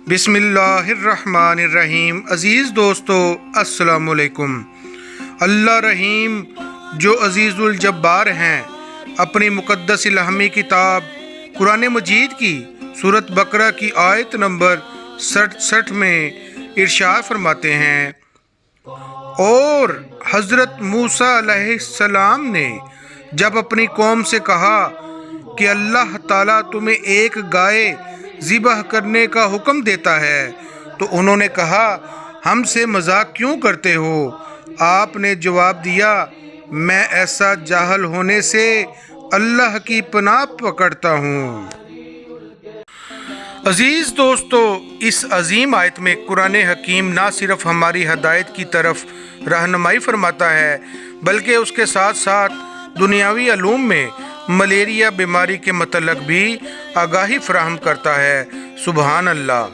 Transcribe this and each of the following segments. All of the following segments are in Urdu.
بسم اللہ الرحمن الرحیم۔ عزیز دوستو السلام علیکم۔ اللہ رحیم جو عزیز الجبار ہیں اپنی مقدس الہامی کتاب قرآن مجید کی سورۃ بقرہ کی آیت نمبر 67 میں ارشاد فرماتے ہیں، اور حضرت موسیٰ علیہ السلام نے جب اپنی قوم سے کہا کہ اللہ تعالیٰ تمہیں ایک گائے ذبح کرنے کا حکم دیتا ہے تو انہوں نے کہا، ہم سے مذاق کیوں کرتے ہو؟ آپ نے جواب دیا، میں ایسا جاہل ہونے سے اللہ کی پناہ پکڑتا ہوں۔ عزیز دوستو، اس عظیم آیت میں قرآن حکیم نہ صرف ہماری ہدایت کی طرف رہنمائی فرماتا ہے بلکہ اس کے ساتھ ساتھ دنیاوی علوم میں ملیریا بیماری کے متعلق بھی آگاہی فراہم کرتا ہے۔ سبحان اللہ!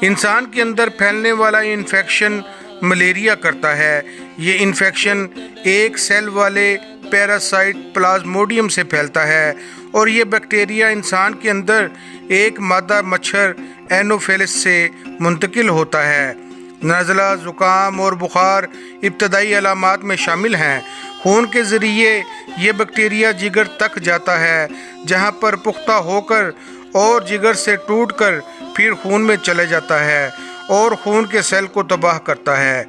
انسان کے اندر پھیلنے والا انفیکشن ملیریا کرتا ہے۔ یہ انفیکشن ایک سیل والے پیراسائٹ پلازموڈیم سے پھیلتا ہے اور یہ بیکٹیریا انسان کے اندر ایک مادہ مچھر اینوفیلس سے منتقل ہوتا ہے۔ نزلہ، زکام اور بخار ابتدائی علامات میں شامل ہیں۔ خون کے ذریعے یہ بیکٹیریا جگر تک جاتا ہے جہاں پر پختہ ہو کر اور جگر سے ٹوٹ کر پھر خون میں چلے جاتا ہے اور خون کے سیل کو تباہ کرتا ہے۔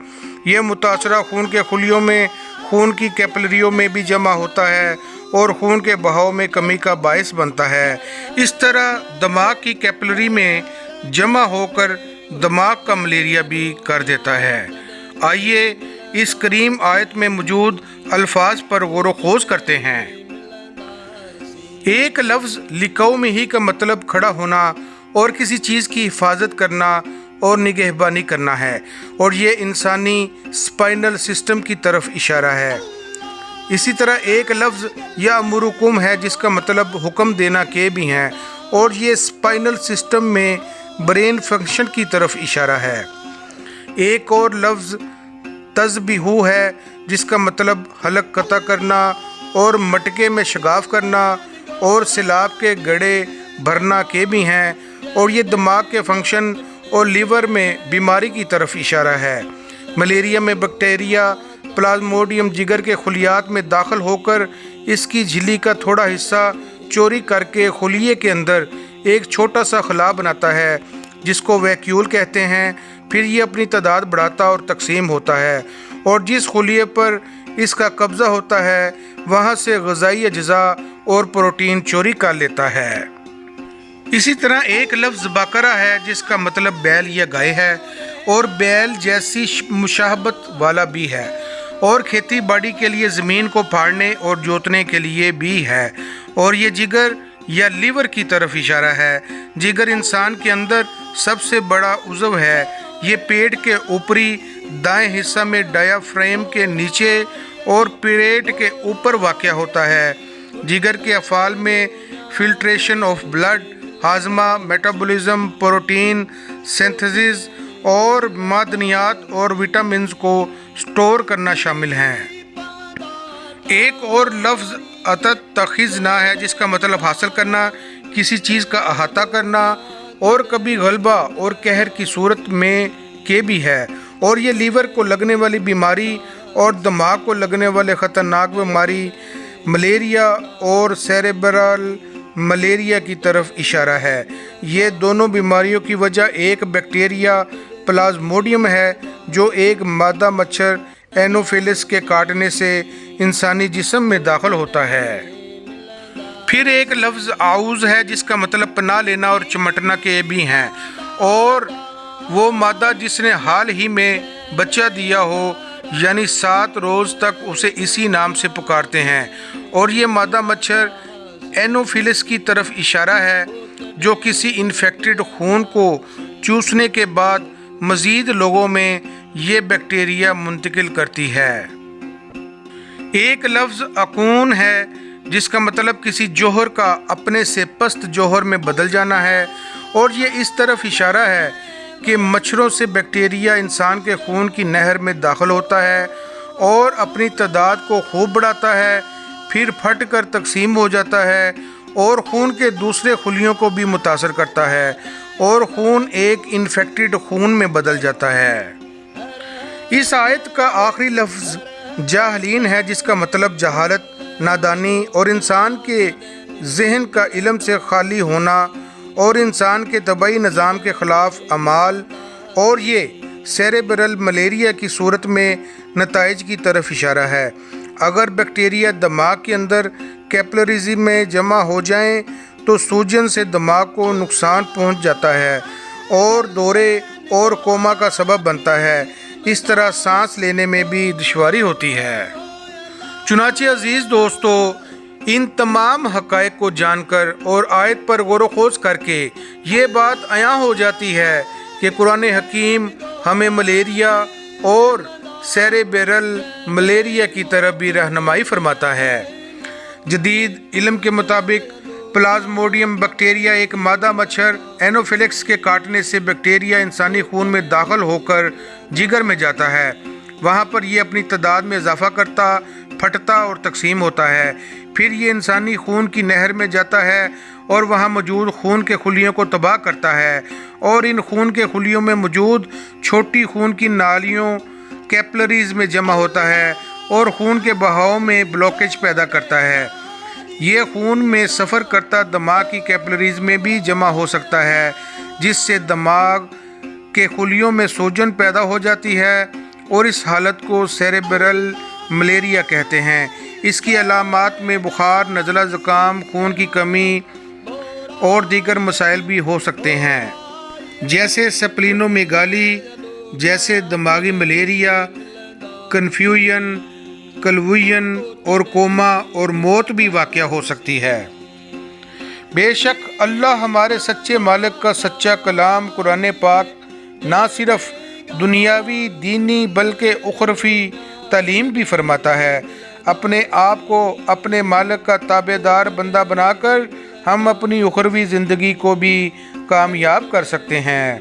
یہ متاثرہ خون کے خلیوں میں خون کی کیپلریوں میں بھی جمع ہوتا ہے اور خون کے بہاؤ میں کمی کا باعث بنتا ہے۔ اس طرح دماغ کی کیپلری میں جمع ہو کر دماغ کا ملیریا بھی کر دیتا ہے۔ آئیے اس کریم آیت میں موجود الفاظ پر غور و خوض کرتے ہیں۔ ایک لفظ لقوم ہی کا مطلب کھڑا ہونا اور کسی چیز کی حفاظت کرنا اور نگہبانی کرنا ہے، اور یہ انسانی اسپائنل سسٹم کی طرف اشارہ ہے۔ اسی طرح ایک لفظ یامرکم ہے جس کا مطلب حکم دینا کے بھی ہیں، اور یہ اسپائنل سسٹم میں برین فنکشن کی طرف اشارہ ہے۔ ایک اور لفظ تذبیحو ہے جس کا مطلب حلق قطع کرنا اور مٹکے میں شگاف کرنا اور سیلاب کے گڑھے بھرنا کے بھی ہیں، اور یہ دماغ کے فنکشن اور لیور میں بیماری کی طرف اشارہ ہے۔ ملیریا میں بیکٹیریا پلازموڈیم جگر کے خلیات میں داخل ہو کر اس کی جھلی کا تھوڑا حصہ چوری کر کے خلیے کے اندر ایک چھوٹا سا خلا بناتا ہے جس کو ویکیول کہتے ہیں۔ پھر یہ اپنی تعداد بڑھاتا اور تقسیم ہوتا ہے، اور جس خلیے پر اس کا قبضہ ہوتا ہے وہاں سے غذائی اجزاء اور پروٹین چوری کر لیتا ہے۔ اسی طرح ایک لفظ بقرہ ہے جس کا مطلب بیل یا گائے ہے، اور بیل جیسی مشابہت والا بھی ہے، اور کھیتی باڑی کے لیے زمین کو پھاڑنے اور جوتنے کے لیے بھی ہے، اور یہ جگر یا لیور کی طرف اشارہ ہے۔ جگر انسان کے اندر سب سے بڑا عضو ہے۔ یہ پیٹ کے اوپری دائیں حصہ میں ڈایافرام کے نیچے اور پیٹ کے اوپر واقع ہوتا ہے۔ جگر کے افعال میں فلٹریشن آف بلڈ، ہاضمہ، میٹابولزم، پروٹین سینتھیسس اور معدنیات اور وٹامنز کو سٹور کرنا شامل ہیں۔ ایک اور لفظ تخزنا ہے جس کا مطلب حاصل کرنا، کسی چیز کا احاطہ کرنا، اور کبھی غلبہ اور قہر کی صورت میں کے بھی ہے، اور یہ لیور کو لگنے والی بیماری اور دماغ کو لگنے والے خطرناک بیماری ملیریا اور سیریبرل ملیریا کی طرف اشارہ ہے۔ یہ دونوں بیماریوں کی وجہ ایک بیکٹیریا پلازموڈیم ہے جو ایک مادہ مچھر اینوفیلس کے کاٹنے سے انسانی جسم میں داخل ہوتا ہے۔ پھر ایک لفظ آؤز ہے جس کا مطلب پناہ لینا اور چمٹنا کے بھی ہیں، اور وہ مادہ جس نے حال ہی میں بچہ دیا ہو یعنی 7 روز تک اسے اسی نام سے پکارتے ہیں، اور یہ مادہ مچھر اینوفیلس کی طرف اشارہ ہے جو کسی انفیکٹڈ خون کو چوسنے کے بعد مزید لوگوں میں یہ بیکٹیریا منتقل کرتی ہے۔ ایک لفظ اکون ہے جس کا مطلب کسی جوہر کا اپنے سے پست جوہر میں بدل جانا ہے، اور یہ اس طرف اشارہ ہے کہ مچھروں سے بیکٹیریا انسان کے خون کی نہر میں داخل ہوتا ہے اور اپنی تعداد کو خوب بڑھاتا ہے، پھر پھٹ کر تقسیم ہو جاتا ہے اور خون کے دوسرے خلیوں کو بھی متاثر کرتا ہے، اور خون ایک انفیکٹڈ خون میں بدل جاتا ہے۔ اس آیت کا آخری لفظ جاہلین ہے، جس کا مطلب جہالت، نادانی اور انسان کے ذہن کا علم سے خالی ہونا اور انسان کے طبعی نظام کے خلاف اعمال، اور یہ سیریبرل ملیریا کی صورت میں نتائج کی طرف اشارہ ہے۔ اگر بیکٹیریا دماغ کے اندر کیپلریز میں جمع ہو جائیں تو سوجن سے دماغ کو نقصان پہنچ جاتا ہے اور دورے اور کوما کا سبب بنتا ہے۔ اس طرح سانس لینے میں بھی دشواری ہوتی ہے۔ چنانچہ عزیز دوستو، ان تمام حقائق کو جان کر اور آیت پر غور و خوض کر کے یہ بات عیاں ہو جاتی ہے کہ قرآن حکیم ہمیں ملیریا اور سیریبرل ملیریا کی طرف بھی رہنمائی فرماتا ہے۔ جدید علم کے مطابق پلازموڈیم بیکٹیریا ایک مادہ مچھر اینوفیلکس کے کاٹنے سے بیکٹیریا انسانی خون میں داخل ہو کر جگر میں جاتا ہے۔ وہاں پر یہ اپنی تعداد میں اضافہ کرتا، پھٹتا اور تقسیم ہوتا ہے۔ پھر یہ انسانی خون کی نہر میں جاتا ہے اور وہاں موجود خون کے خلیوں کو تباہ کرتا ہے، اور ان خون کے خلیوں میں موجود چھوٹی خون کی نالیوں کیپلریز میں جمع ہوتا ہے اور خون کے بہاؤ میں بلاکیج پیدا کرتا ہے۔ یہ خون میں سفر کرتا دماغ کی کیپلریز میں بھی جمع ہو سکتا ہے، جس سے دماغ کے خلیوں میں سوجن پیدا ہو جاتی ہے، اور اس حالت کو سیریبرل ملیریا کہتے ہیں۔ اس کی علامات میں بخار، نزلہ زکام، خون کی کمی اور دیگر مسائل بھی ہو سکتے ہیں، جیسے سپلینومیگالی، جیسے دماغی ملیریا، کنفیوژن، کلوژن اور کوما اور موت بھی واقع ہو سکتی ہے۔ بے شک اللہ ہمارے سچے مالک کا سچا کلام قرآن پاک نہ صرف دنیاوی، دینی بلکہ اخروی تعلیم بھی فرماتا ہے۔ اپنے آپ کو اپنے مالک کا تابع دار بندہ بنا کر ہم اپنی اخروی زندگی کو بھی کامیاب کر سکتے ہیں۔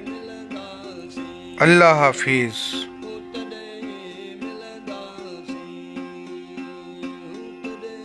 اللہ حافظ۔